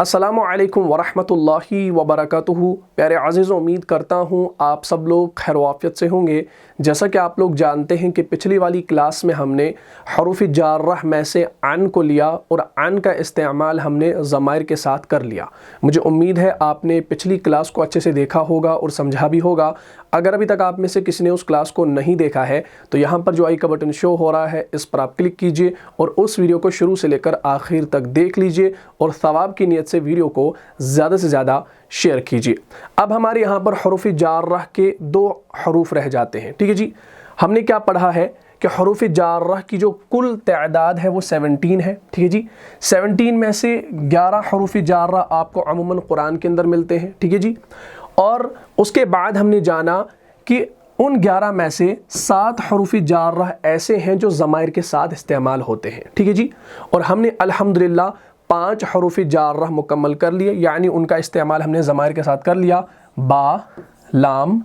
अस्सलामु अलैकुम वरहमतुल्लाहि वबरकातुहू। प्यारे अज़ीज़, उम्मीद करता हूँ आप सब लोग खैर वाफ़ियत से होंगे। जैसा कि आप लोग जानते हैं कि पिछली वाली क्लास में हमने हरूफ़ जार्रह में से अन को लिया और अन का इस्तेमाल हमने ज़माइर के साथ कर लिया। मुझे उम्मीद है आपने पिछली क्लास को अच्छे से देखा होगा और समझा भी होगा। अगर अभी तक आप में से किसी ने उस क्लास को नहीं देखा है तो यहाँ पर जो आई का बटन शो हो रहा है इस पर आप क्लिक कीजिए और उस वीडियो को शुरू से लेकर आखिर तक देख लीजिए और सवाब की नीयत से वीडियो को ज़्यादा से ज़्यादा शेयर कीजिए। अब हमारे यहाँ पर हरूफ़ जार्रह के दो हरूफ रह जाते हैं। ठीक है जी, हमने क्या पढ़ा है कि हरूफ़ जार्रह की जो कुल तादाद है वो 17 है। ठीक है जी, 17 में से 11 हरूफ़ जार्रह आपको अमूमन कुरान के अंदर मिलते हैं। ठीक है जी, और उसके बाद हमने जाना कि उन 11 में से 7 हरूफ़ जार्रह ऐसे हैं जो ज़माइर के साथ इस्तेमाल होते हैं। ठीक है जी, और हमने अल्हम्दुलिल्लाह 5 हरूफ़ जार्रह मुकम्मल कर लिए, यानी उनका इस्तेमाल हमने ज़माइर के साथ कर लिया। बा, लाम,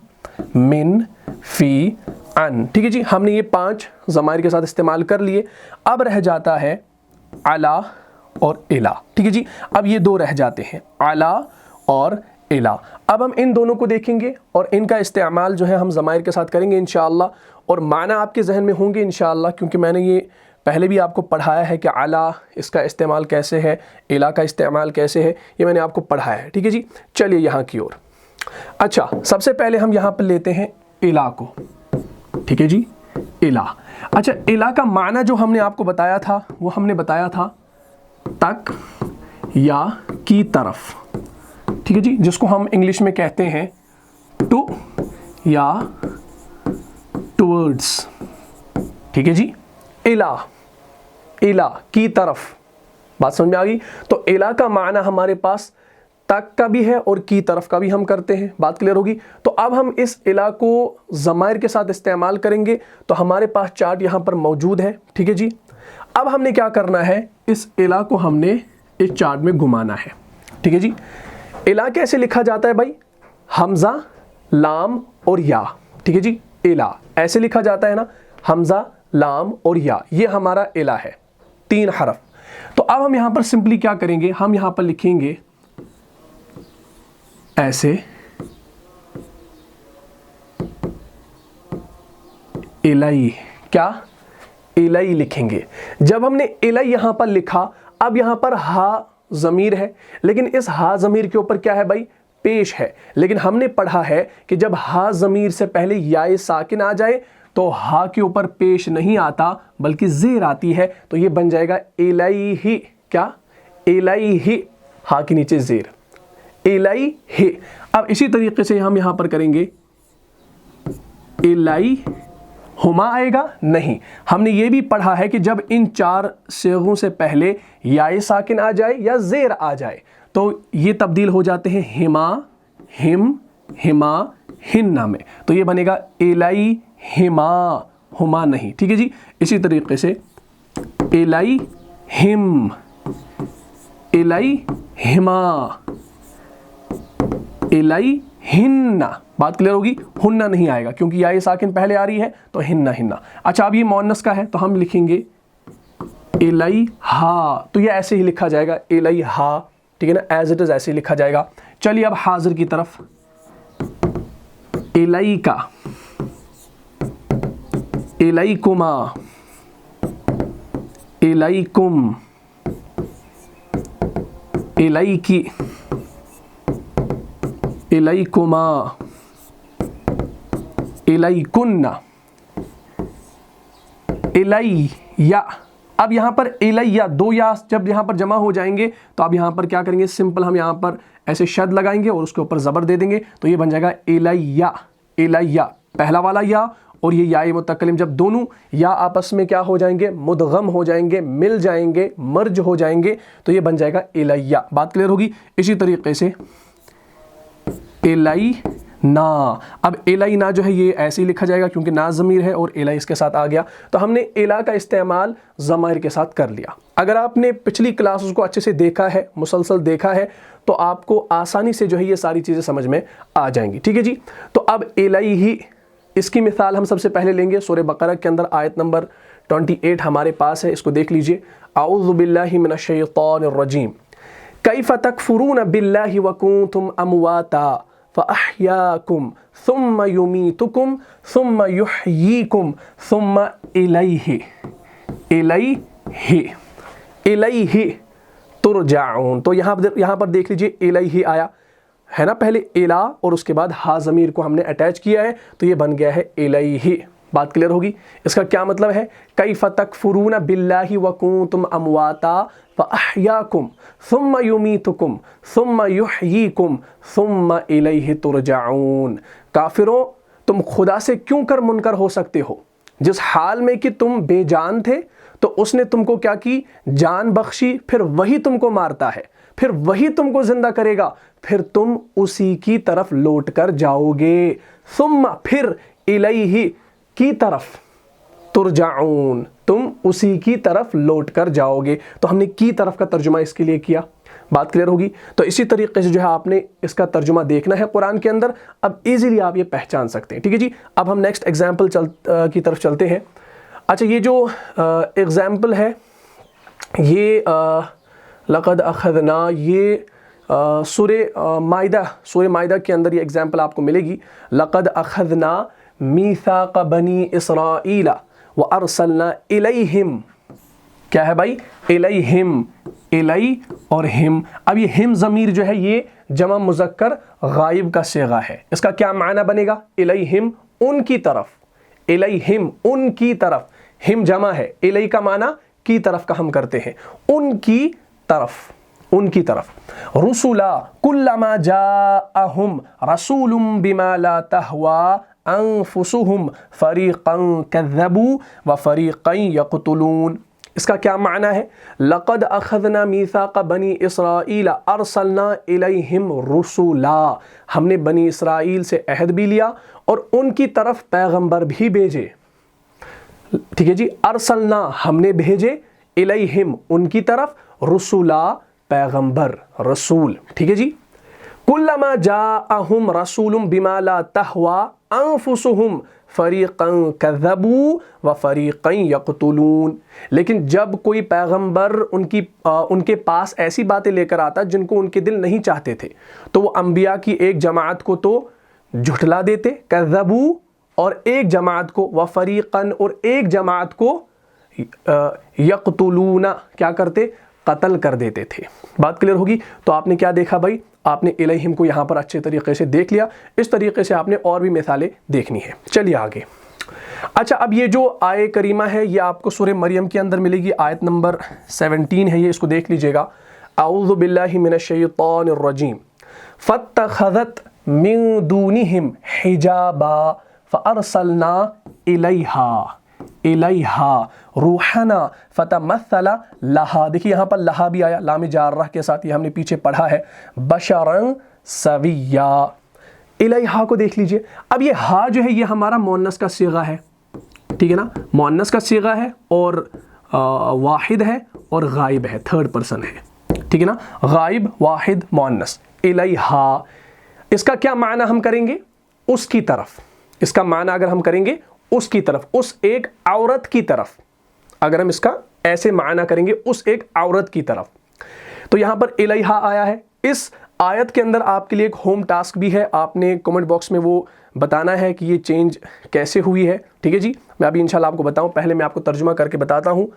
मिन, फ़ी, अन। ठीक है जी, हमने ये 5 ज़माइर के साथ इस्तेमाल कर लिए। अब रह जाता है अला और इला। ठीक है जी, अब ये दो रह जाते हैं, अला और इला। अब हम इन दोनों को देखेंगे और इनका इस्तेमाल जो है हम ज़माइर के साथ करेंगे इंशाअल्लाह, और माना आपके जहन में होंगे इंशाअल्लाह, क्योंकि मैंने ये पहले भी आपको पढ़ाया है कि अला इसका इस्तेमाल कैसे है, इला का इस्तेमाल कैसे है, ये मैंने आपको पढ़ाया है। ठीक है जी, चलिए यहाँ की ओर। अच्छा, सबसे पहले हम यहाँ पर लेते हैं इला को। ठीक है जी, इला। अच्छा, इला का माना जो हमने आपको बताया था वो हमने बताया था तक या की तरफ। ठीक है जी, जिसको हम इंग्लिश में कहते हैं टू या टुवर्ड्स। ठीक है जी, इला, इला की तरफ। बात समझ में आ गई? तो इला का माना हमारे पास तक का भी है और की तरफ का भी हम करते हैं। बात क्लियर होगी? तो अब हम इस इला को ज़माइर के साथ इस्तेमाल करेंगे। तो हमारे पास चार्ट यहाँ पर मौजूद है। ठीक है जी, अब हमने क्या करना है, इस इला को हमने इस चार्ट में घुमाना है। ठीक है जी, इला कैसे लिखा जाता है भाई? हमज़ा, लाम और या। ठीक है जी, इला ऐसे लिखा जाता है ना, हमज़ा, लाम और या, ये हमारा इला है, 3 हरफ। तो अब हम यहाँ पर सिंपली क्या करेंगे, हम यहाँ पर लिखेंगे ऐसे इलाई। क्या? इलाई लिखेंगे। जब हमने इलाई यहाँ पर लिखा, अब यहाँ पर हा ज़मीर है, लेकिन इस हा ज़मीर के ऊपर क्या है भाई? पेश है। लेकिन हमने पढ़ा है कि जब हा ज़मीर से पहले याए साकिन आ जाए तो हा के ऊपर पेश नहीं आता बल्कि ज़ेर आती है, तो ये बन जाएगा इलाई ही। क्या? इलाई ही, हा के नीचे ज़ेर, इलाई ही। अब इसी तरीके से हम यहाँ पर करेंगे इलाई हुमा आएगा नहीं। हमने ये भी पढ़ा है कि जब इन 4 सेगों से पहले याए साकिन आ जाए या ज़ेर आ जाए तो ये तब्दील हो जाते हैं हिमा, हिम, हिमा, हिन्ना में। तो ये बनेगा इलाई हिमा, हुमा नहीं। ठीक है जी, इसी तरीके से इलाई हिम, इलाई हिमा, इलाई हिन्ना। बात क्लियर होगी? हुन्ना नहीं आएगा क्योंकि या ये साकिन पहले आ रही है, तो हिन्ना हिन्ना। अच्छा, अब ये मुअन्नस का है तो हम लिखेंगे इलाई हा, तो ये ऐसे ही लिखा जाएगा, इलाई हा। ठीक है ना, एज इट इज ऐसे ही लिखा जाएगा। चलिए अब हाजिर की तरफ, इलाई का, इलाई कुमा, इलाई कुम, इलाई की, इलाई कुमा, इलाई कुन्ना, इलाई या। अब यहाँ पर इलाई या, 2 या जब यहाँ पर जमा हो जाएंगे तो अब यहाँ पर क्या करेंगे, सिंपल हम यहाँ पर ऐसे शद लगाएंगे और उसके ऊपर ज़बर दे देंगे, तो ये बन जाएगा इलाइया, इलाइया। पहला वाला या और ये या मुतकल्लिम, जब दोनों या आपस में क्या हो जाएंगे, मुदगम हो जाएंगे, मिल जाएंगे, मर्ज हो जाएंगे, तो ये बन जाएगा इलाइया। बात क्लियर होगी? इसी तरीके से इलाई ना। अब इलाई ना जो है ये ऐसे ही लिखा जाएगा क्योंकि ना ज़मीर है और इला इसके साथ आ गया, तो हमने इला का इस्तेमाल ज़माइर के साथ कर लिया। अगर आपने पिछली क्लासेस को अच्छे से देखा है, मुसलसल देखा है, तो आपको आसानी से जो है ये सारी चीज़ें समझ में आ जाएंगी। ठीक है जी, तो अब इलाई ही, इसकी मिसाल हम सबसे पहले लेंगे सूरह बकरा के अंदर आयत नंबर 28 हमारे पास है, इसको देख लीजिए। आऊज़ु बिल्लाहि मिनश शैतानिर रजीम। कैफ़ तकफ़ुरून बिल्लाहि व कुंतुम अमवाता फ़अह्याकुम सुम्मा युमीतुकुम सुम्मा युह्यीकुम सुम्मा इलैहि तुरजाऊन। तो यहाँ पर देख लीजिए इलैहि आया है ना, पहले इला और उसके बाद हा ज़मीर को हमने अटैच किया है तो ये बन गया है इलैहि। बात क्लियर होगी। इसका क्या मतलब है, कैफ़ तकफ़ुरून बिल्लाहि व कुंतुम अमवाता फ़अह्याकुम सुम्मा युमीतुकुम सुम्मा युह्यीकुम सुम्मा इलैहि तुरजाऊन। काफिरों, तुम खुदा से क्यों कर मुनकर हो सकते हो, जिस हाल में कि तुम बेजान थे तो उसने तुमको क्या की, जान बख्शी, फिर वही तुमको मारता है, फिर वही तुमको जिंदा करेगा, फिर तुम उसी की तरफ लौट कर जाओगे। सुम्मा फिर इलैहि की तरफ, तुरजाऊन तुम उसी की तरफ लौट कर जाओगे। तो हमने की तरफ का तर्जुमा इसके लिए किया। बात क्लियर होगी। तो इसी तरीके से जो है आपने इसका तर्जुमा देखना है कुरान के अंदर, अब इजीली आप ये पहचान सकते हैं। ठीक है जी। अब हम नेक्स्ट एग्जाम्पल की तरफ चलते हैं। अच्छा, ये जो एग्जाम्पल है ये लक़द अख़ज़ना, ये सूरह माइदा के अंदर ये एग्जाम्पल आपको मिलेगी। लक़द अख़ज़ना मीसाक़ बनी इसराईला व अरसलना इलैहिम, क्या है भाई, इलैहिम, इलै और हिम। अब ये हिम ज़मीर जो है ये जमा मुज़क्कर गायब का सिगा है। इसका क्या माना बनेगा, इलैहिम उनकी तरफ, इलैहिम उनकी तरफ, हिम जमा है, इलै का माना की तरफ का हम करते हैं, उनकी तरफ, उनकी तरफ। रुसुला कुल्लमा जाअहुम रसूलुम बिमा ला तहवा अनफुसुहुम फरीक़न कज़्ज़बू व फरीक़न यक़्तुलून। इसका क्या माना है, लक़द अख़ज़ना मीसाक़ बनी इसराईला अरसलना इलैहिम रुसुला, हमने बनी इसराइल से अहद भी लिया और उनकी तरफ पैगंबर भी भेजे। ठीक है जी। अरसलना हमने भेजे, इलैहिम उनकी तरफ, रुसुला पैगंबर, रसूल। ठीक है जी। कुल्लमा जाअहुम रसूलुम बिमा ला तहवा अनफुसुहुम फरीक़न कज़्ज़बू व फरीक़न यक़्तुलून। लेकिन जब कोई पैगंबर उनके पास ऐसी बातें लेकर आता जिनको उनके दिल नहीं चाहते थे, तो वो अंबिया की एक जमात को तो झुठला देते, कज़्ज़बू, और एक जमात को, व फरीक़न और एक जमात को यक़्तुलूना क्या करते, कत्ल कर देते थे। बात क्लियर होगी। तो आपने क्या देखा भाई, आपने इलैहिम को यहाँ पर अच्छे तरीके से देख लिया। इस तरीके से आपने और भी मिसालें देखनी है। चलिए आगे। अच्छा, अब ये जो आय करीमा है ये आपको सूरह मरियम के अंदर मिलेगी, आयत नंबर 17 है ये, इसको देख लीजिएगा। अऊज़ु बिल्लाहि मिनश शैतानिर रजीम फत्तख़ज़त मिन दूनिहिम हिजाबा फ़अरसलना इलैहा रूहना फ़तमस्सला लहा। देखिए यहाँ पर लहा भी आया, लाम जारह के साथ, ये हमने पीछे पढ़ा है, बशरन सविया। इलैहा को देख लीजिए। अब ये हा जो है ये हमारा मुअन्नस का सीगा है, ठीक है ना, मुअन्नस का सीगा है और वाहिद है और गायब है, थर्ड पर्सन है, ठीक है ना, गायब, वाहिद, मुअन्नस। इलैहा, इसका क्या माना हम करेंगे, उसकी तरफ। इसका माना अगर हम करेंगे उसकी तरफ, उस एक औरत की तरफ, अगर हम इसका ऐसे माना करेंगे उस एक औरत की तरफ, तो यहाँ पर इलैहा आया है। इस आयत के अंदर आपके लिए एक होम टास्क भी है, आपने कमेंट बॉक्स में वो बताना है कि ये चेंज कैसे हुई है। ठीक है जी, मैं अभी इंशाल्लाह आपको बताऊं, पहले मैं आपको तर्जुमा करके बताता हूँ।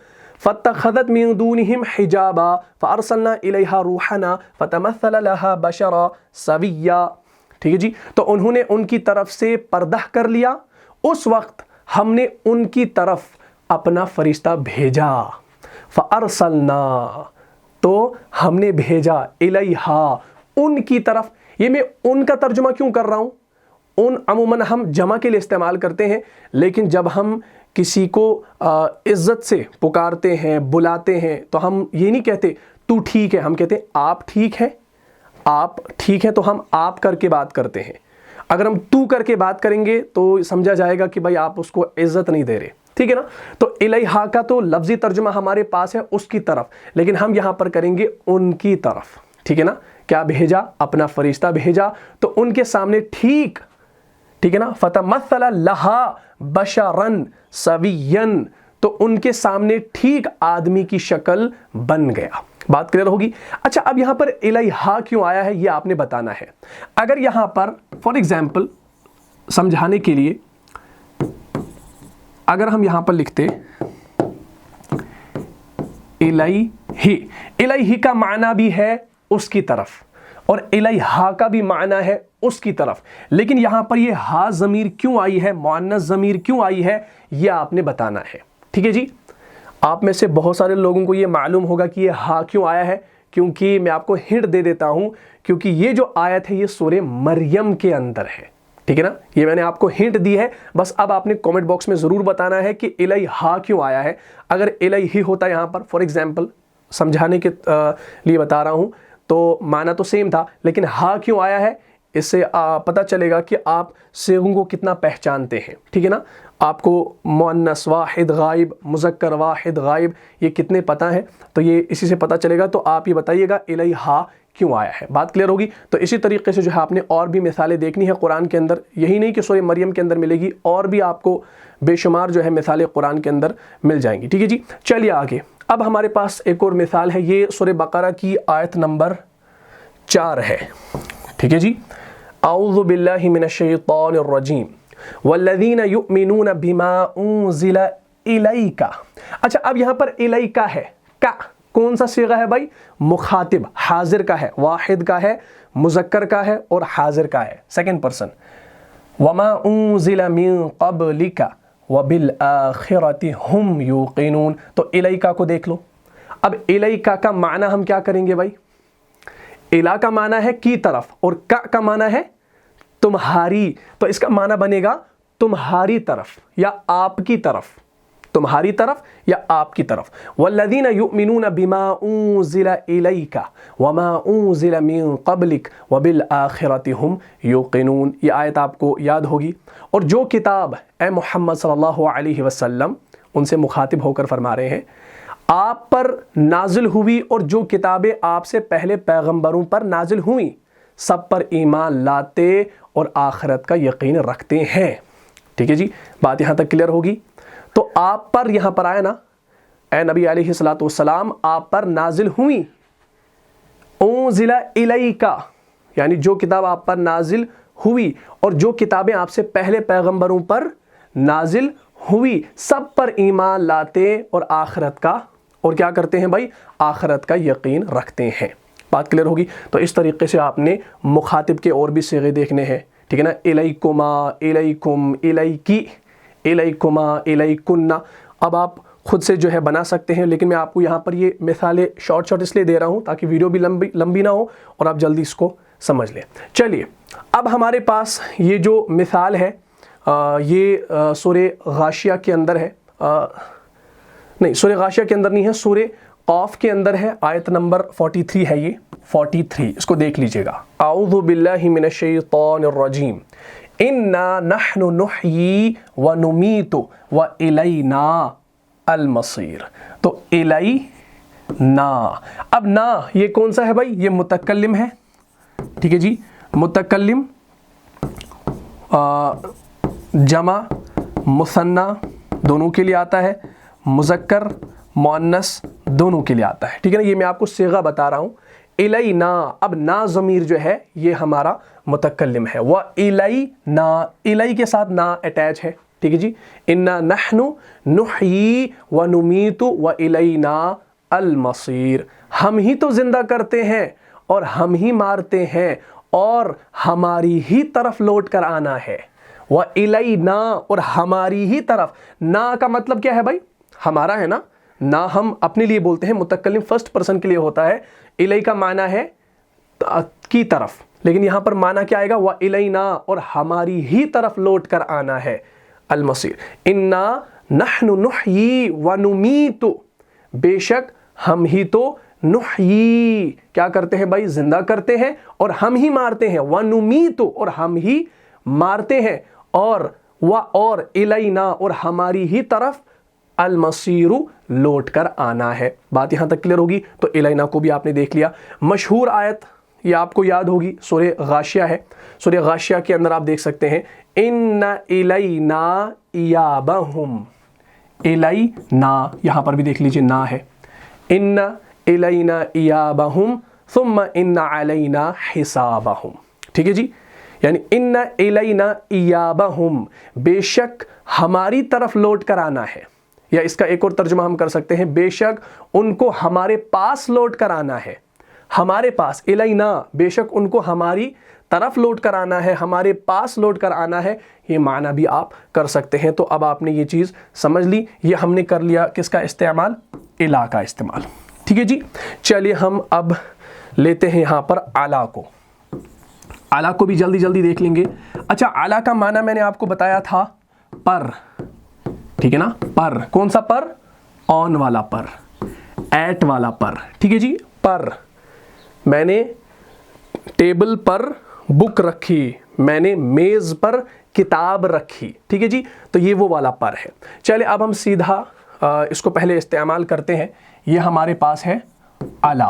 फत्तख़ज़त मिन दूनिहिम हिजाबा फ़अरसलना इलैहा रूहना फ़तमस्सला लहा बशरा सविया। ठीक है जी, तो उन्होंने उनकी तरफ से पर्दा कर लिया, उस वक्त हमने उनकी तरफ अपना फरिश्ता भेजा। फ़अरसलना, तो हमने भेजा, इलैहा उनकी तरफ। ये मैं उनका तर्जुमा क्यों कर रहा हूँ, उन अमूमन हम जमा के लिए इस्तेमाल करते हैं, लेकिन जब हम किसी को इज़्ज़त से पुकारते हैं, बुलाते हैं, तो हम ये नहीं कहते तू ठीक है, हम कहते हैं आप ठीक है, आप ठीक है, तो हम आप करके बात करते हैं। अगर हम तू करके बात करेंगे तो समझा जाएगा कि भाई आप उसको इज़्ज़त नहीं दे रहे, ठीक है ना। तो इलैहा का तो लफ्ज़ी तर्जुमा हमारे पास है उसकी तरफ, लेकिन हम यहाँ पर करेंगे उनकी तरफ, ठीक है ना। क्या भेजा, अपना फरिश्ता भेजा, तो उनके सामने ठीक है ना, फ़तमस्सला लहा बशरन सवियन, तो उनके सामने ठीक आदमी की शक्ल बन गया। बात क्लियर होगी। अच्छा, अब यहां पर इलैहा क्यों आया है ये आपने बताना है। अगर यहां पर फॉर एग्जाम्पल समझाने के लिए अगर हम यहां पर लिखते इलैही, इलैही का माना भी है उसकी तरफ और इलैहा का भी माना है उसकी तरफ, लेकिन यहां पर ये हा ज़मीर क्यों आई है, मुअन्नस ज़मीर क्यों आई है, ये आपने बताना है। ठीक है जी। आप में से बहुत सारे लोगों को ये मालूम होगा कि ये हा क्यों आया है, क्योंकि मैं आपको हिंट दे देता हूं, क्योंकि ये जो आयत है ये सूरह मरियम के अंदर है। ठीक है ना, ये मैंने आपको हिंट दी है। बस अब आपने कमेंट बॉक्स में ज़रूर बताना है कि इलैहा क्यों आया है। अगर इलैही होता यहाँ पर फॉर एग्जाम्पल समझाने के लिए बता रहा हूँ, तो माना तो सेम था, लेकिन हा क्यों आया है इससे पता चलेगा कि आप सेगों को कितना पहचानते हैं। ठीक है ना, आपको मुअन्नस वाहिद गायब, मुज़क्कर वाहिद गायब ये कितने पता हैं, तो ये इसी से पता चलेगा। तो आप ये बताइएगा इलैहा क्यों आया है। बात क्लियर होगी। तो इसी तरीके से जो है आपने और भी मिसालें देखनी है कुरान के अंदर, यही नहीं कि सूरह मरियम के अंदर मिलेगी, और भी आपको बेशुमार जो है मिसालें कुरान के अंदर मिल जाएंगी। ठीक है जी, चलिए आगे। अब हमारे पास एक और मिसाल है, ये सूरह बकरा की आयत नंबर 4 है। ठीक है जी, औज़ु बिल्लाहि मिनश शैतानिर रजीम वल्लज़ीना युमिनूना बिमा उन्ज़िला इलैका। अच्छा, अब यहाँ पर इलैका है, का कौन सा सीगा है भाई, मुखातिब, हाजिर का है, वाहिद का है, मुज़क्कर का है और हाजिर का है, सेकंड पर्सन। वमा उन्ज़िला मिन क़ब्लिका वबिल आखिरति हुम युक़िनून। तो इलैका को देख लो। अब इलैका का माना हम क्या करेंगे भाई, इला का माना है की तरफ और का माना है तुम्हारी, तो इसका माना बनेगा तुम्हारी तरफ या आपकी तरफ, तुम्हारी तरफ या आपकी तरफ। वल्लज़ीना युमिनूना बिमा उन्ज़िला इलैका वमा उन्ज़िला मिन क़ब्लिक वबिल आखिरति हुम युक़िनून। ये आयत आपको याद होगी। और जो किताब ए मोहम्मद सल्लल्लाहु अलैहि वसल्लम उनसे मुखातिब होकर फरमा रहे हैं आप पर नाजिल हुई और जो किताबें आपसे पहले पैगंबरों पर नाजिल हुई सब पर ईमान लाते और आखिरत का यकीन रखते हैं। ठीक है जी, बात यहाँ तक क्लियर होगी। तो आप पर यहाँ पर आया ना, ए नबी अलैहिस्सलातु वस्सलाम आप पर नाजिल हुई, उन्ज़िला इलैका यानी जो किताब आप पर नाजिल हुई और जो किताबें आपसे पहले पैगंबरों पर नाजिल हुई सब पर ईमान लाते और आखिरत का और क्या करते हैं भाई, आखिरत का यकीन रखते हैं। बात क्लियर होगी। तो इस तरीके से आपने मुखातिब के और भी सीगे देखने हैं। ठीक है ना, इलैकुमा, इलैकुम, इलैकी, इलैकुमा, इलैकुन्ना। अब आप खुद से जो है बना सकते हैं, लेकिन मैं आपको यहाँ पर ये मिसालें शॉर्ट इसलिए दे रहा हूँ ताकि वीडियो भी लंबी ना हो और आप जल्दी इसको समझ लें। चलिए, अब हमारे पास ये जो मिसाल है ये सूरह गाशिया के अंदर है, नहीं सूरह गाशिया के अंदर नहीं है, सूरह क़ाफ के अंदर है, आयत नंबर 43 है ये 43, इसको देख लीजिएगा। औज़ु बिल्लाहि मिनश शैतानिर रजीम इन्ना नहनु नुहयी व नुमीतु व इलैना अल मसीर। तो इलैना, अब ना ये कौन सा है भाई, ये मुतकल्लिम है। ठीक है जी, मुतकल्लिम जमा मुसन्ना दोनों के लिए आता है, मुज़क्कर मुअन्नस दोनों के लिए आता है। ठीक है ना, ये मैं आपको सीगा बता रहा हूँ। इलैना, अब ना ज़मीर जो है ये हमारा मुतकल्लिम है। व इलैना, इलै के साथ ना अटैच है। ठीक है जी, इन्ना नहनु नुहयी व नुमीतु व इलैना अल मसीर। हम ही तो जिंदा करते हैं और हम ही मारते हैं और हमारी ही तरफ लौट कर आना है। व इलैना, और हमारी ही तरफ। ना का मतलब क्या है भाई, हमारा है ना, ना हम अपने लिए बोलते हैं, मुतकल्लिम फर्स्ट पर्सन के लिए होता है। इलै का माना है की तरफ, लेकिन यहां पर माना क्या आएगा, व इलैना, और हमारी ही तरफ लौट कर आना है। अल मसीर, इन्ना नहनु नुहयी व नुमीतु, बेशक हम ही तो नुहयी क्या करते हैं भाई, जिंदा करते हैं और हम ही मारते हैं। व नुमीतु, और हम ही मारते हैं, और इलैना, और हमारी ही तरफ अल मसीरु लौट कर आना है। बात यहां तक क्लियर होगी। तो इलैना को भी आपने देख लिया। मशहूर आयत ये आपको याद होगी, सूरह गाशिया है। सूरह गाशिया के अंदर आप देख सकते हैं इन्ना इलैना इयाबहुम। इलैना, यहां पर भी देख लीजिए ना है। इन्ना इलैना इयाबहुम सुम्मा इन्ना अलैना हिसाबहुम। ठीक है जी, यानी इन्ना इलैना इयाबहुम, बेशक हमारी तरफ लौट कर आना है, या इसका एक और तर्जुमा हम कर सकते हैं, बेशक उनको हमारे पास लौट कर आना है। हमारे पास, इलैना, बेशक उनको हमारी तरफ लौट कर आना है, हमारे पास लौट कर आना है, ये माना भी आप कर सकते हैं। तो अब आपने ये चीज़ समझ ली, ये हमने कर लिया किसका इस्तेमाल, इला का इस्तेमाल। ठीक है जी, चलिए हम अब लेते हैं यहाँ पर आला को। आला को भी जल्दी जल्दी देख लेंगे। अच्छा, आला का माना मैंने आपको बताया था पर, ठीक है ना, पर, कौन सा पर, ऑन वाला पर, एट वाला पर। ठीक है जी, पर, मैंने टेबल पर बुक रखी, मैंने मेज पर किताब रखी। ठीक है जी, तो ये वो वाला पर है। चलिए अब हम सीधा इसको पहले इस्तेमाल करते हैं। ये हमारे पास है आला।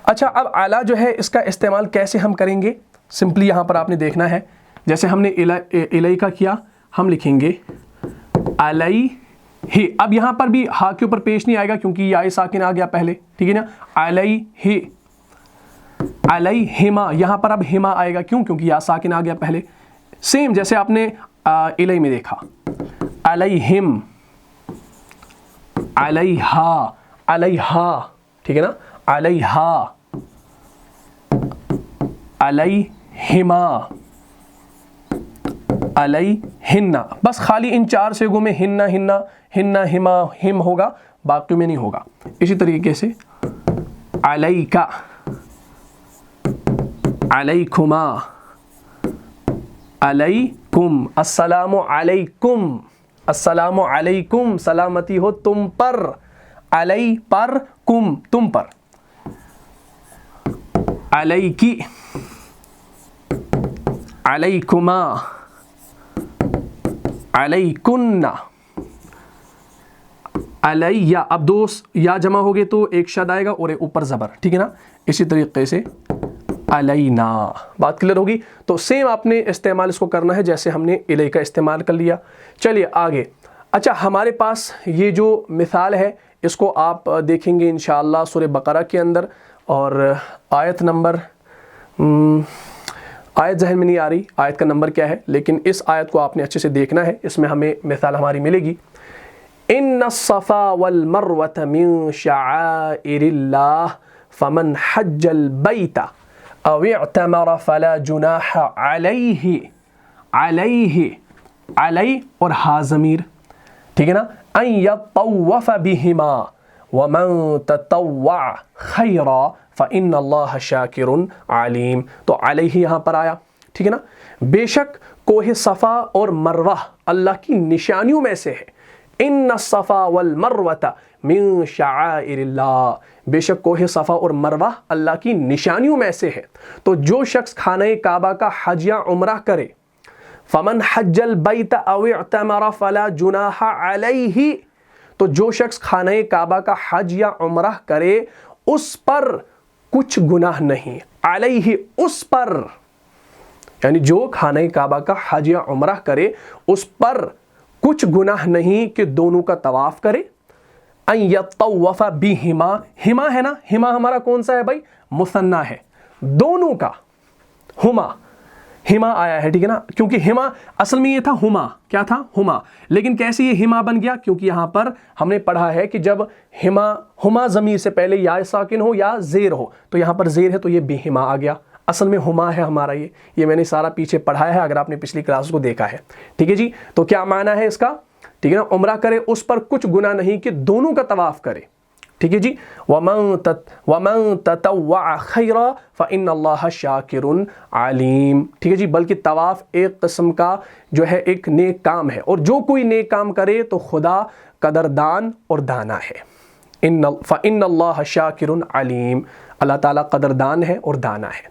अच्छा, अब आला जो है इसका इस्तेमाल कैसे हम करेंगे, सिंपली यहाँ पर आपने देखना है, जैसे हमने इलाई का किया, हम लिखेंगे अलई ही। अब यहाँ पर भी हा के ऊपर पेश नहीं आएगा क्योंकि या साकिन आ गया पहले। ठीक है ना, अलई ही, अलई हिमा, यहाँ पर अब हिमा आएगा, क्यों, क्योंकि या साकिन आ गया पहले। सेम जैसे आपने इलाई में देखा, अलई हिम, अलई हा, अलई हा, ठीक है ना, अलई हा, अलई हिमा, अलई हिन्ना। बस खाली इन चार सेगों में हिन्ना हिन्ना, हिन्ना हिमा हिम होगा, बाकी में नहीं होगा। इसी तरीके से अलैका, अलैकुमा, अलैकुम, अस्सलामु अलैकुम, अस्सलामु अलैकुम, सलामती हो तुम पर, अलई पर, कुम, तुम पर, अलैकी, अलैकुमा, अलैकुन्ना, अलैया। अब दो या जमा हो गए तो एक शद आएगा और एक ऊपर ज़बर। ठीक है ना, इसी तरीके से अलैना। बात क्लियर होगी। तो सेम आपने इस्तेमाल इसको करना है जैसे हमने इलै का इस्तेमाल कर लिया। चलिए आगे। अच्छा, हमारे पास ये जो मिसाल है इसको आप देखेंगे इंशाअल्लाह सूरह बकरा के अंदर, और आयत नंबर, आयत जहन में नहीं आ रही आयत का नंबर क्या है, लेकिन इस आयत को आपने अच्छे से देखना है, इसमें हमें मिसाल हमारी मिलेगी। इन्ना सफ़ा वल मरवत मिन शआइरिल्लाह फमन हज्जल बैता अव इअतमर फला जुनाह अलैहि, अलैहि, अलै और हा ज़मीर, ठीक है ना, अन यतव्वफ़ बिहिमा वमन ततव्वा खैरा फ़इन्नल्लाह शाकिरुन अलीम। तो अलैहि यहाँ पर आया, ठीक है ना। बेशक कोहे सफ़ा और मरवा अल्लाह की निशानियों में से है। इन्ना सफ़ा वल मरवता मिन शआइरिल्लाह, बेशक कोहे सफ़ा और मरवा अल्लाह की निशानियों में से है। तो जो शख्स खाने काबा का हज या उम्रा करे, फमन हज्जल बैत अव इअतमर फला जुनाह अलैहि, तो जो शख्स खाने काबा का हज या उम्रा करे उस पर कुछ गुनाह नहीं, अलैहि, उस पर, यानी जो खाने काबा का हज या उम्रा करे उस पर कुछ गुनाह नहीं कि दोनों का तवाफ करे। अन यतव्वफ़ बिहिमा, हिमा है ना, हिमा हमारा कौन सा है भाई, मुसन्ना है, दोनों का हुमा, हिमा आया है, ठीक है ना, क्योंकि हिमा असल में ये था हुमा, क्या था, हुमा, लेकिन कैसे ये हिमा बन गया, क्योंकि यहाँ पर हमने पढ़ा है कि जब हिमा, हुमा ज़मीर से पहले या साकिन हो या ज़ेर हो, तो यहाँ पर ज़ेर है तो ये बेहिमा आ गया, असल में हुमा है हमारा ये मैंने सारा पीछे पढ़ाया है अगर आपने पिछली क्लास को देखा है। ठीक है जी, तो क्या माना है इसका, ठीक है ना, उम्रा करे उस पर कुछ गुनाह नहीं कि दोनों का तवाफ करे। ठीक है जी, वमन ततव्वा खैरा फ़इन्नल्लाह शाकिरुन अलीम। ठीक है जी, बल्कि तवाफ एक किस्म का जो है एक नेक काम है, और जो कोई नेक काम करे तो खुदा कदरदान और दाना है। फ़इन्नल्लाह शाकिरुन अलीम, अल्लाह ताला कदरदान है और दाना है।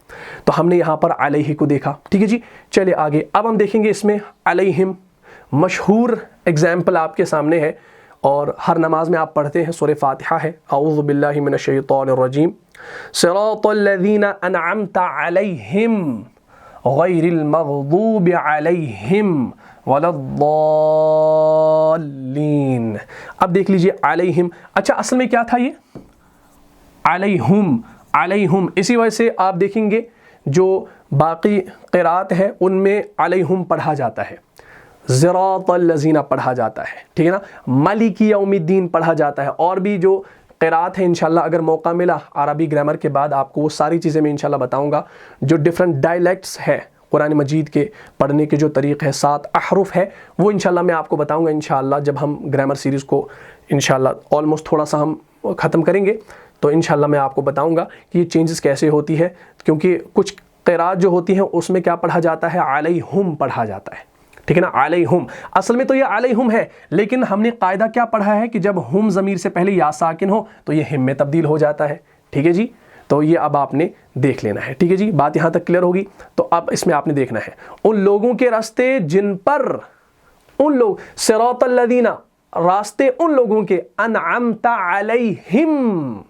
तो हमने यहाँ पर अलैहि को देखा। ठीक है जी, चलिए आगे। अब हम देखेंगे इसमें अलैहिम, मशहूर एग्जाम्पल आपके सामने है और हर नमाज में आप पढ़ते हैं, सूरह फातिहा है, औज़ु बिल्लाहि मिनश शैतानिर रजीम, सिरातल लज़ीना अनअमता अलैहिम गैरिल मग़दूबि अलैहिम वलद्दाल्लीन। अब देख लीजिए अलैहिम। अच्छा, असल में क्या था ये, علیہم علیہم، اسی وجہ سے آپ دیکھیں گے جو باقی قرات ہے ان میں علیہم پڑھا جاتا ہے، صراط الذین پڑھا جاتا ہے، ٹھیک ہے نا، مالک یوم الدین پڑھا جاتا ہے، اور بھی جو قرات ہیں انشاءاللہ اگر موقع ملا عربی گرامر کے بعد آپ کو وہ ساری چیزیں میں انشاءاللہ بتاؤں گا، جو ڈیفرنٹ ڈائلیکٹس ہے قرآن مجید کے پڑھنے کے جو طریق ہے، 7 احرف ہے، وہ انشاءاللہ میں آپ کو بتاؤں گا انشاءاللہ جب ہم گرامر سیریز کو انشاءاللہ آلموسٹ تھوڑا سا ہم ختم کریں گے تو انشاءاللہ میں آپ کو بتاؤں گا کہ یہ چینجز کیسے ہوتی ہے، کیونکہ کچھ قرات جو ہوتی ہیں اس میں کیا پڑھا جاتا ہے، علیہم پڑھا جاتا ہے، ٹھیک ہے نا، علیہم، اصل میں تو یہ علیہم ہے، لیکن ہم نے قاعدہ کیا پڑھا ہے کہ جب ہم ضمیر سے پہلے یا ساکن ہو تو یہ ہم میں تبدیل ہو جاتا ہے، ٹھیک ہے جی، تو یہ اب آپ نے دیکھ لینا ہے، ٹھیک ہے جی، بات یہاں تک کلیئر ہوگی، تو اب اس میں آپ نے دیکھنا ہے ان لوگوں کے راستے جن پر، ان لوگ صراط الذین، راستے ان لوگوں کے، انعمت علیہم،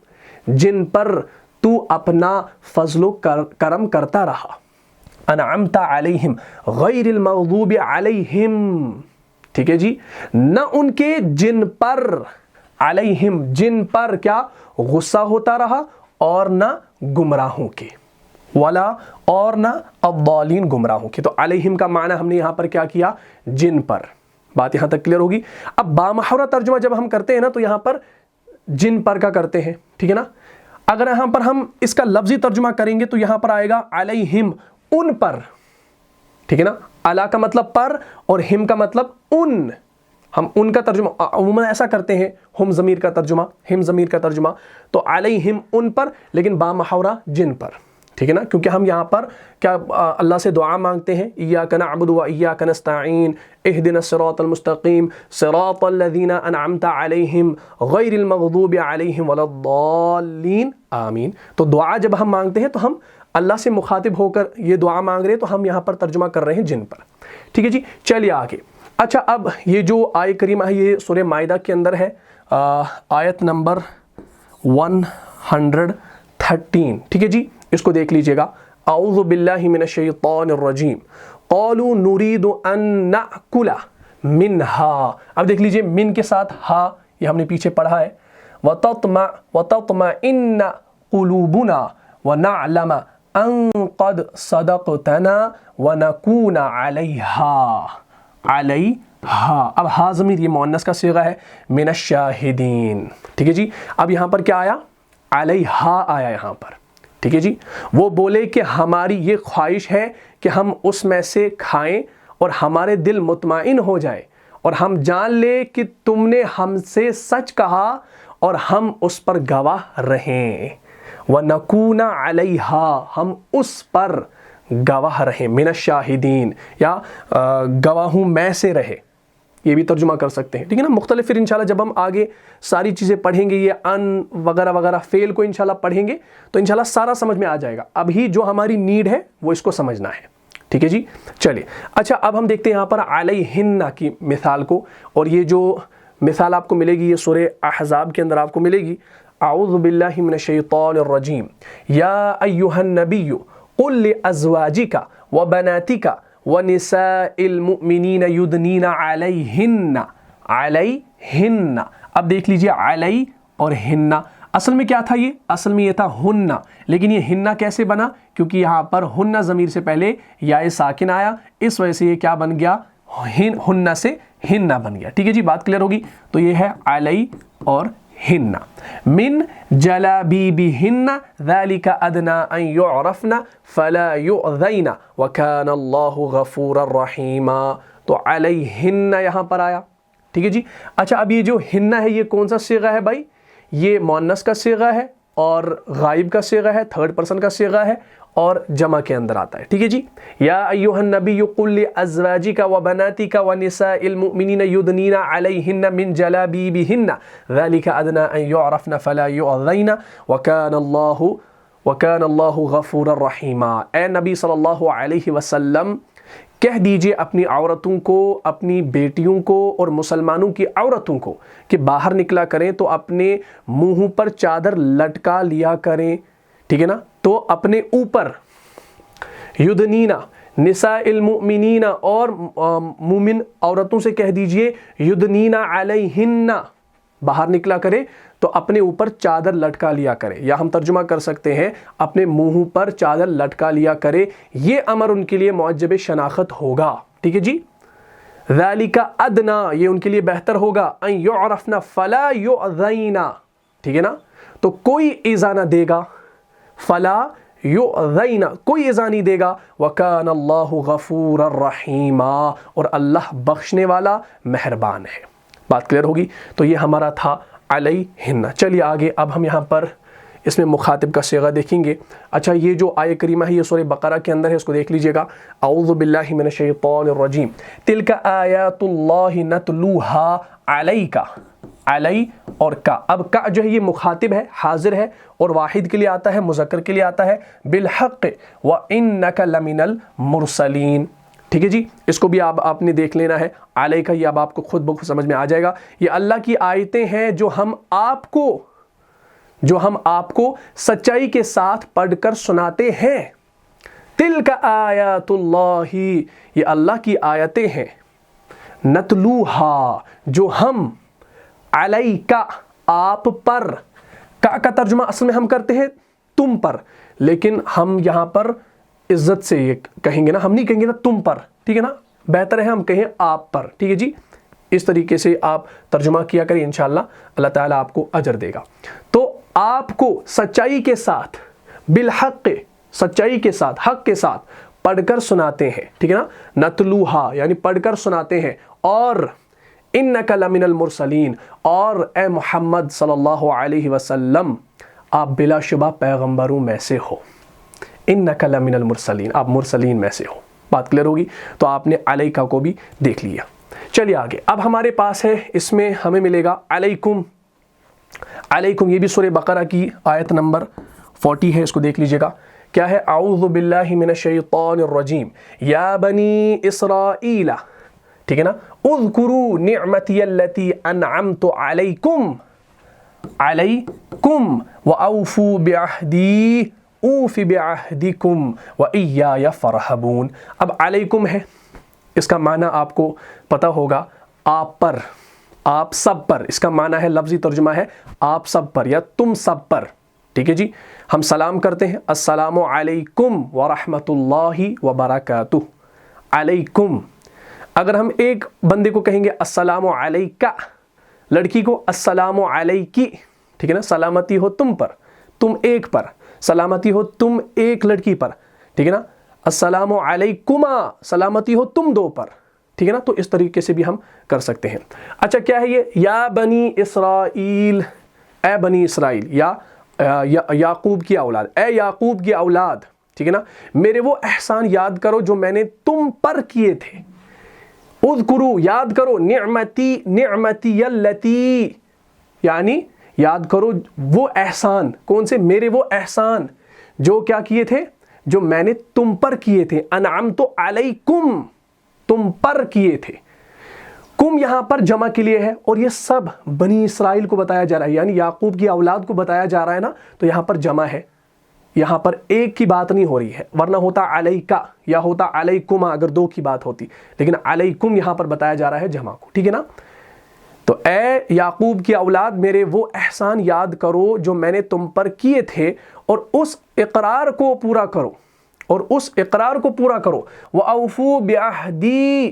جن پر تو اپنا فضل و کرم کرتا رہا، انعمت علیہم غیر المغضوب علیہم، ٹھیک ہے جی، نہ ان کے جن پر، علیہم جن پر کیا غصہ ہوتا رہا، اور نہ گمراہوں کے، ولا اور نہ الضالین گمراہوں کے، تو علیہم کا معنی ہم نے یہاں پر کیا کیا، جن پر، بات یہاں تک کلیئر ہوگی۔ اب بامحاورہ ترجمہ جب ہم کرتے ہیں نا تو یہاں پر جن پر کا کرتے ہیں، ٹھیک ہے نا، اگر یہاں پر ہم اس کا لفظی ترجمہ کریں گے تو یہاں پر آئے گا علیہم ان پر، ٹھیک ہے نا، علی کا مطلب پر اور ہم کا مطلب ان، ہم ان کا ترجمہ عموماً ایسا کرتے ہیں، ہم ضمیر کا ترجمہ، ہم ضمیر کا ترجمہ، تو علیہم ان پر، لیکن بامحاورہ جن پر، ٹھیک ہے نا، کیونکہ ہم یہاں پر کیا اللہ سے دعا مانگتے ہیں، ایاک نعبد و ایاک نستعین اہدنا الصراط المستقیم صراط الذین انعمت علیہم غیر المغضوب علیہم ولا الضالین آمین، تو دعا جب ہم مانگتے ہیں تو ہم اللہ سے مخاطب ہو کر یہ دعا مانگ رہے ہیں، تو ہم یہاں پر ترجمہ کر رہے ہیں جن پر، ٹھیک ہے جی، چلیے آگے۔ اچھا، اب یہ جو آیت کریمہ ہے یہ سورہ مائدہ کے اندر ہے، آیت نمبر 113، ٹھیک ہے جی، اس کو دیکھ لیجئے گا، اعوذ باللہ من الشیطان الرجیم قالوا نريد ان نأکل منہا، اب دیکھ لیجئے من کے ساتھ ہا، یہ ہم نے پیچھے پڑھا ہے، وتطمئن قلوبنا ونعلم ان قد صدقتنا ونکون علیہا، علیہا، اب ہا ضمیر یہ مؤنث کا صیغہ ہے، من الشاہدین، ٹھیک ہے جی، اب یہاں پر کیا آیا، علیہا آیا یہاں پر، ٹھیک ہے جی، وہ بولے کہ ہماری یہ خواہش ہے کہ ہم اس میں سے کھائیں اور ہمارے دل مطمئن ہو جائیں اور ہم جان لیں کہ تم نے ہم سے سچ کہا اور ہم اس پر گواہ رہیں، وَنَكُونَ عَلَيْهَا، ہم اس پر گواہ رہیں، من الشاہدین، یا گواہوں میں سے رہے، یہ بھی ترجمہ کر سکتے ہیں، ٹھیک ہے نا، مختلف، پھر انشاءاللہ جب ہم آگے ساری چیزیں پڑھیں گے، یہ ان وغیرہ وغیرہ فعل کو انشاءاللہ پڑھیں گے تو انشاءاللہ سارا سمجھ میں آ جائے گا، ابھی جو ہماری نیڈ ہے وہ اس کو سمجھنا ہے، ٹھیک ہے جی، چلیے، اچھا اب ہم دیکھتے ہیں یہاں پر علیہن کی مثال کو، اور یہ جو مثال آپ کو ملے گی یہ سورہ احزاب کے اندر آپ کو ملے گی، اعوذ باللہ من الشیطان الرجیم یا ایہا النبی قل لازواجک وبناتک ونساء المؤمنین یدنین علیہن، علیہن، اب دیکھ لیجئے علی اور ہن، اصل میں کیا تھا، یہ اصل میں یہ تھا ہن، لیکن یہ ہن کیسے بنا، کیونکہ یہاں پر ہن ضمیر سے پہلے یا ساکن آیا، اس وجہ سے یہ کیا بن گیا، ہن سے ہن بن گیا، ٹھیک ہے جی، بات کلیئر ہوگی، تو یہ ہے علی اور ہن، من جلابیبہن ذالک ادنی ان یعرفن فلا یؤذین وکان اللہ غفورا رحیما، تو علیہن یہاں پر آیا، ٹھیک ہے جی، اچھا اب یہ جو ہن ہے یہ کون سا صیغہ ہے بھائی، یہ مؤنث کا صیغہ ہے اور غائب کا صیغہ ہے، تھرڈ پرسن کا صیغہ ہے اور جمع کے اندر آتا ہے، ٹھیک ہے جی، یا ایھا النبی قل لازواجک وبناتک ونساء المؤمنین یدنین علیہن من جلابیبہن ذالک ادنی ان یعرفن فلا یؤذین وکان اللہ غفورا رحیما، اے نبی صلی اللہ علیہ وسلم کہہ دیجئے اپنی عورتوں کو، اپنی بیٹیوں کو اور مسلمانوں کی عورتوں کو کہ باہر نکلا کریں تو اپنے منہ پر چادر لٹکا لیا کریں، ٹھیک ہے نا، تو اپنے اوپر، یدنینا نساء المؤمنین، اور مومن عورتوں سے کہہ دیجئے یدنینا علیہن، باہر نکلا کرے تو اپنے اوپر چادر لٹکا لیا کرے، یا ہم ترجمہ کر سکتے ہیں اپنے منہ پر چادر لٹکا لیا کرے، یہ امر ان کے لیے معجب شناخت ہوگا، ٹھیک ہے جی۔ ذالک ادنا، یہ ان کے لیے بہتر ہوگا، ان یعرفن فلا یؤذین، ٹھیک ہے نا، تو کوئی ایذا نہ دے گا، فلا یؤذین، کوئی ایذا نہیں دے گا، وکان اللہ غفورا رحیما، اور اللہ بخشنے والا مہربان ہے۔ بات کلیئر ہوگی؟ تو یہ ہمارا تھا علیہن۔ چلیے آگے، اب ہم یہاں پر اس میں مخاطب کا صیغہ دیکھیں گے۔ اچھا، یہ جو آیہ کریمہ ہے یہ سورہ بقرہ کے اندر ہے، اس کو دیکھ لیجئے گا۔ اعوذ باللہ من الشیطان الرجیم، تلک آیات اللہ نتلوہا علیک، علی اور کا، اب کا جو ہے یہ مخاطب ہے، حاضر ہے، اور واحد کے لیے آتا ہے، مذکر کے لیے آتا ہے، بالحق وانک لمن المرسلین، ٹھیک ہے جی۔ اس کو بھی آپ نے دیکھ لینا ہے، علیہ کا یہ اب آپ کو خود بخود سمجھ میں آ جائے گا۔ یہ اللہ کی آیتیں ہیں جو ہم آپ کو سچائی کے ساتھ پڑھ کر سناتے ہیں۔ تلک آیات اللہ، یہ اللہ کی آیتیں ہیں، نتلوہا، جو ہم، علیکا، آپ پر، کا ترجمہ اصل میں ہم کرتے ہیں تم پر، لیکن ہم یہاں پر عزت سے یہ کہیں گے نا، ہم نہیں کہیں گے نا تم پر، ٹھیک ہے نا، بہتر ہے ہم کہیں آپ پر، ٹھیک ہے جی۔ اس طریقے سے آپ ترجمہ کیا کریں، انشاءاللہ اللہ تعالیٰ آپ کو اجر دے گا۔ تو آپ کو سچائی کے ساتھ، بالحق، سچائی کے ساتھ، حق کے ساتھ پڑھ کر سناتے ہیں، ٹھیک ہے نا، نتلوہا یعنی پڑھ کر سناتے ہیں، اور انک لمن المرسلین، اور اے محمد صلی اللہ علیہ وسلم آپ بلا شبہ پیغمبروں میں سے ہو، انک لمن المرسلین، آپ مرسلین میں سے ہو۔ بات کلیئر ہوگی؟ تو آپ نے علیکہ کو بھی دیکھ لیا۔ چلیے آگے، اب ہمارے پاس ہے، اس میں ہمیں ملے گا علیکم، علیکم، یہ بھی سورہ بقرہ کی آیت نمبر 40 ہے، اس کو دیکھ لیجئے گا۔ کیا ہے؟ اعوذ باللہ من الشیطان الرجیم، یا بنی اسرائیل، ٹھیک ہے نا، اذکروا نعمتی التی انعمت علیکم، علیکم، واوفوا بعہدی اوف بعہدکم وایای فرحبون۔ اب علیکم ہے، اس کا معنی آپ کو پتہ ہوگا، آپ پر، آپ سب پر، اس کا معنی ہے، لفظی ترجمہ ہے آپ سب پر یا تم سب پر، ٹھیک ہے جی۔ ہم سلام کرتے ہیں، السلام علیکم ورحمۃ اللہ وبرکاتہ، علیکم۔ اگر ہم ایک بندے کو کہیں گے السلام علیکہ، لڑکی کو السلام علیکی، ٹھیک ہے نا، سلامتی ہو تم پر، تم ایک پر، سلامتی ہو تم ایک لڑکی پر، ٹھیک ہے نا، السلام علیکما، سلامتی ہو تم دو پر، ٹھیک ہے نا۔ تو اس طریقے سے بھی ہم کر سکتے ہیں۔ اچھا، کیا ہے یہ؟ یا بنی اسرائیل، اے بنی اسرائیل، یا یعقوب کی اولاد، اے یعقوب کی اولاد، ٹھیک ہے نا، میرے وہ احسان یاد کرو جو میں نے تم پر کیے تھے۔ اذکرو، یاد کرو، نعمتی التی، یعنی یاد کرو وہ احسان، کون سے؟ میرے وہ احسان جو کیا کیے تھے؟ جو میں نے تم پر کیے تھے، انعمت علیکم، تم پر کیے تھے۔ کم یہاں پر جمع کے لیے ہے، اور یہ سب بنی اسرائیل کو بتایا جا رہا ہے، یعنی یعقوب کی اولاد کو بتایا جا رہا ہے نا، تو یہاں پر جمع ہے، یہاں پر ایک کی بات نہیں ہو رہی ہے، ورنہ ہوتا علیکہ یا ہوتا علیکما اگر دو کی بات ہوتی، لیکن علیکم یہاں پر بتایا جا رہا ہے جمع کو، ٹھیک ہے نا۔ تو اے یعقوب کی اولاد، میرے وہ احسان یاد کرو جو میں نے تم پر کیے تھے، اور اس اقرار کو پورا کرو، اور اس اقرار کو پورا کرو، وَأَوْفُوا بِعَهْدِي،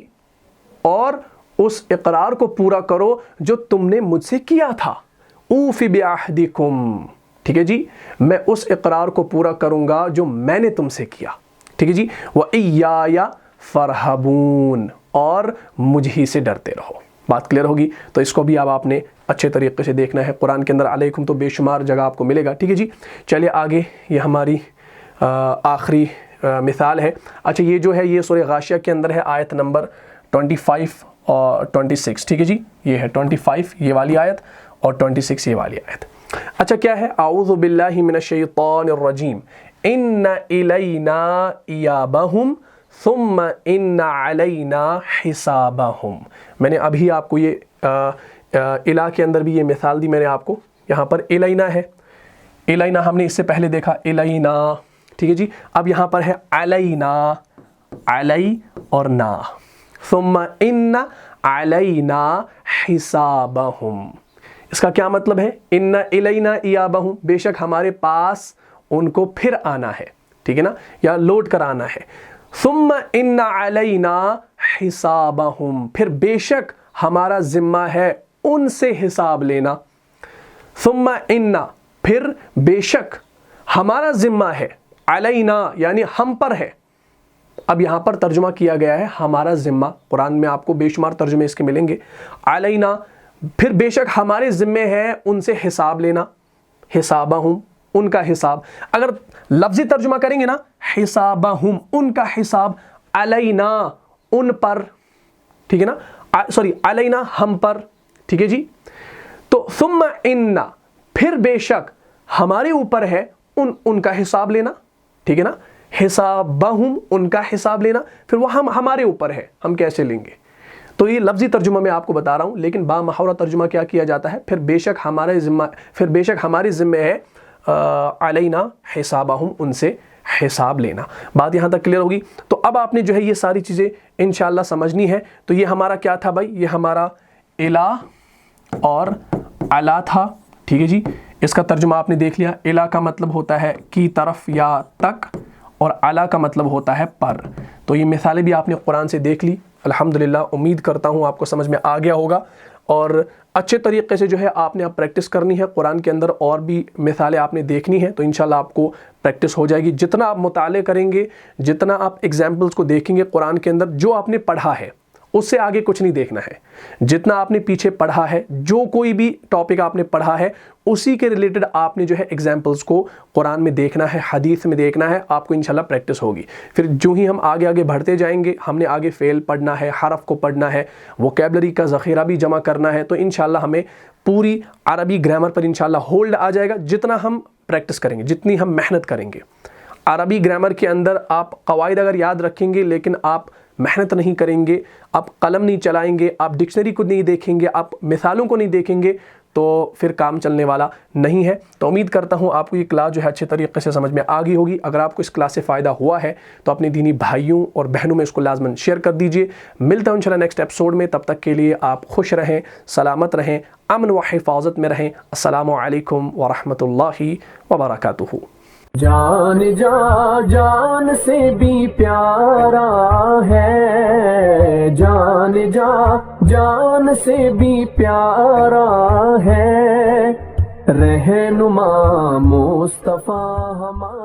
اور اس اقرار کو پورا کرو جو تم نے مجھ سے کیا تھا، اوف بعہدکم، ٹھیک ہے جی، میں اس اقرار کو پورا کروں گا جو میں نے تم سے کیا، ٹھیک ہے جی، وَإِيَّايَ فَارْهَبُونَ، اور مجھ ہی سے ڈرتے رہو۔ بات کلیئر ہوگی؟ تو اس کو بھی اب آپ نے اچھے طریقے سے دیکھنا ہے، قرآن کے اندر علیکم تو بے شمار جگہ آپ کو ملے گا، ٹھیک ہے جی۔ چلیے آگے، یہ ہماری آخری مثال ہے۔ اچھا، یہ جو ہے یہ سورہ غاشیہ کے اندر ہے، آیت نمبر 25 اور 26، ٹھیک ہے جی، یہ ہے 25 یہ والی آیت، اور 26 یہ والی آیت۔ اچھا، کیا ہے؟ اعوذ باللہ من الشیطان الرجیم، ان الینا ایابہم ثم ان علینا حسابہم۔ میں نے ابھی آپ کو یہ الہ کے اندر بھی یہ مثال دی میں نے آپ کو، یہاں پر الینا ہے، الینا ہم نے اس سے پہلے دیکھا الینا، ٹھیک ہے جی۔ اب یہاں پر ہے علینا، علی اور نا، ثم ان علینا حسابہم، اس کا کیا مطلب ہے؟ ان الینا ایابہم، بے شک ہمارے پاس ان کو پھر آنا ہے، ٹھیک ہے نا، یا لوٹ کر آنا ہے۔ ثم ان علینا حسابہم، پھر بے شک ہمارا ذمہ ہے ان سے حساب لینا۔ ثم ان، پھر بے شک ہمارا ذمہ ہے، علینا یعنی ہم پر ہے۔ اب یہاں پر ترجمہ کیا گیا ہے ہمارا ذمہ، قرآن میں آپ کو بے شمار ترجمے اس کے ملیں گے۔ علینا، پھر بے شک ہمارے ذمے ہے ان سے حساب لینا، حسابہم ان کا حساب۔ اگر لفظی ترجمہ کریں گے نا، حسابہم ان کا حساب، علینا ان پر، ٹھیک ہے نا، سوری علینا ہم پر، ٹھیک ہے جی۔ تو ثم ان، پھر بے شک ہمارے اوپر ہے ان کا حساب لینا، ٹھیک ہے نا، حسابہم ان کا حساب لینا، پھر وہ ہمارے اوپر ہے، ہم کیسے لیں گے۔ تو یہ لفظی ترجمہ میں آپ کو بتا رہا ہوں، لیکن با محاورہ ترجمہ کیا کیا جاتا ہے؟ پھر بے شک ہمارے ذمے ہے علینا حسابہم ان سے حساب لینا۔ بات یہاں تک کلیئر ہوگی؟ تو اب آپ نے جو ہے یہ ساری چیزیں انشاءاللہ سمجھنی ہے۔ تو یہ ہمارا کیا تھا بھائی؟ یہ ہمارا الا اور علا تھا، ٹھیک ہے جی۔ اس کا ترجمہ آپ نے دیکھ لیا، الا کا مطلب ہوتا ہے کی طرف یا تک، اور علا کا مطلب ہوتا ہے پر۔ تو یہ مثالیں بھی آپ نے قرآن سے دیکھ لی الحمدللہ، امید کرتا ہوں آپ کو سمجھ میں آ گیا ہوگا، اور اچھے طریقے سے جو ہے آپ نے اب پریکٹس کرنی ہے قرآن کے اندر، اور بھی مثالیں آپ نے دیکھنی ہے، تو انشاءاللہ آپ کو پریکٹس ہو جائے گی۔ جتنا آپ مطالعے کریں گے، جتنا آپ ایگزامپلس کو دیکھیں گے قرآن کے اندر، جو آپ نے پڑھا ہے اس سے آگے کچھ نہیں دیکھنا ہے۔ جتنا آپ نے پیچھے پڑھا ہے، جو کوئی بھی ٹاپک آپ نے پڑھا ہے، اسی کے ریلیٹڈ آپ نے جو ہے ایگزامپلس کو قرآن میں دیکھنا ہے، حدیث میں دیکھنا ہے، آپ کو انشاءاللہ پریکٹس ہوگی۔ پھر جو ہی ہم آگے بڑھتے جائیں گے، ہم نے آگے فعل پڑھنا ہے، حرف کو پڑھنا ہے، ووکیبلری کا ذخیرہ بھی جمع کرنا ہے، تو انشاءاللہ ہمیں پوری عربی گرامر پر انشاءاللہ ہولڈ آ جائے گا، جتنا ہم پریکٹس کریں گے، جتنی ہم محنت کریں گے۔ عربی گرامر کے اندر آپ قواعد اگر یاد رکھیں گے، لیکن آپ محنت نہیں کریں گے، آپ قلم نہیں چلائیں گے، آپ ڈکشنری کو نہیں دیکھیں گے، آپ مثالوں کو نہیں دیکھیں گے، تو پھر کام چلنے والا نہیں ہے۔ تو امید کرتا ہوں آپ کو یہ کلاس جو ہے اچھے طریقے سے سمجھ میں آ گئی ہوگی۔ اگر آپ کو اس کلاس سے فائدہ ہوا ہے تو اپنے دینی بھائیوں اور بہنوں میں اس کو لازماً شیئر کر دیجئے۔ ملتا ہوں انشاءاللہ نیکسٹ ایپیسوڈ میں، تب تک کے لیے آپ خوش رہیں، سلامت رہیں، امن و حفاظت میں رہیں۔ السلام علیکم ورحمۃ اللہ وبرکاتہ۔ جان جان سے بھی پیارا ہے، جان سے بھی پیارا ہے، رہنما مصطفیٰ ہمارا۔